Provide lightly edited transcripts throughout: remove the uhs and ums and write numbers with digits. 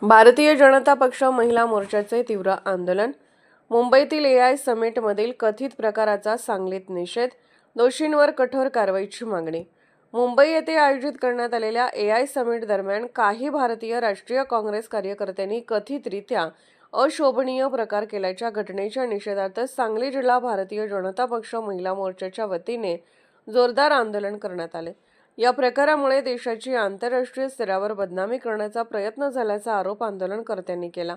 भारतीय जनता पक्ष महिला मोर्चाचे तीव्र आंदोलन. मुंबईतील AI समिटमधील कथित प्रकाराचा सांगलीत निषेध. दोषींवर कठोर कारवाईची मागणी. मुंबई येथे आयोजित करण्यात आलेल्या AI समिट दरम्यान काही भारतीय राष्ट्रीय काँग्रेस कार्यकर्त्यांनी कथितरित्या अशोभनीय प्रकार केल्याच्या घटनेच्या निषेधार्थ सांगली जिल्हा भारतीय जनता पक्ष महिला मोर्चाच्या वतीने जोरदार आंदोलन करण्यात आले. या प्रकारामुळे देशाची आंतरराष्ट्रीय स्तरावर बदनामी करण्याचा प्रयत्न झाल्याचा आरोप आंदोलनकर्त्यांनी केला.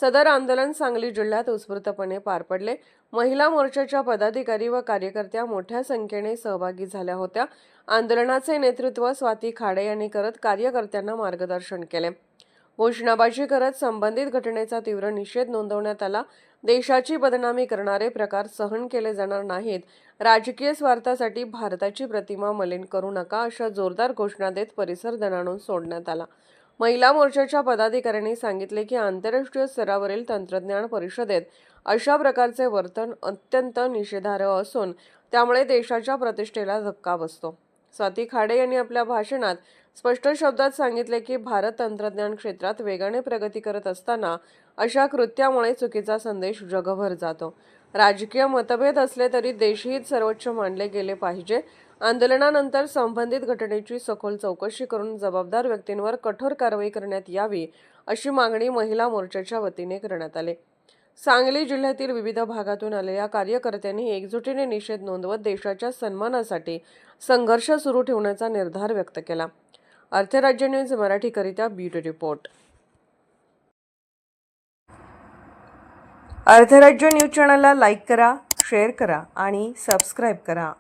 सदर आंदोलन सांगली जिल्ह्यात उत्स्फूर्तपणे पार पडले. महिला मोर्चाच्या पदाधिकारी व कार्यकर्त्या मोठ्या संख्येने सहभागी झाल्या होत्या. आंदोलनाचे नेतृत्व स्वाती खाडे यांनी करत कार्यकर्त्यांना मार्गदर्शन केले. घोषणाबाजी करत संबंधित घटनेचा तीव्र निषेध नोंदवण्यात आला. देशाची बदनामी करणारे प्रकार सहन केले जाणार नाहीत. राजकीय स्वार्थासाठी भारताची प्रतिमा मलिन करू नका, अशा जोरदार घोषणा देत परिसर दणाणून सोडण्यात आला. महिला मोर्चाच्या पदाधिकाऱ्यांनी सांगितले की आंतरराष्ट्रीय स्तरावरील तंत्रज्ञान परिषदेत अशा प्रकारचे वर्तन अत्यंत निषेधार्ह असून त्यामुळे देशाच्या प्रतिष्ठेला धक्का बसतो. स्वाती खाडे यांनी आपल्या भाषणात स्पष्ट शब्दात सांगितले की भारत तंत्रज्ञान क्षेत्रात वेगाने प्रगती करत असताना अशा कृत्यामुळे चुकीचा संदेश जगभर जातो. राजकीय मतभेद असले तरी देशहित सर्वोच्च मानले गेले पाहिजे. आंदोलनानंतर संबंधित घटनेची सखोल चौकशी करून जबाबदार व्यक्तींवर कठोर कारवाई करण्यात यावी, अशी मागणी महिला मोर्चाच्या वतीने करण्यात आली. सांगली जिल्ह्यातील विविध भागातून आलेल्या कार्यकर्त्यांनी एकजुटीने निषेध नोंदवत देशाच्या सन्मानासाठी संघर्ष सुरू ठेवण्याचा निर्धार व्यक्त केला. Arthrajya news मराठीकरिता bureau report. Arthrajya news चॅनलला लाईक करा, शेअर करा आणि सबस्क्राईब करा.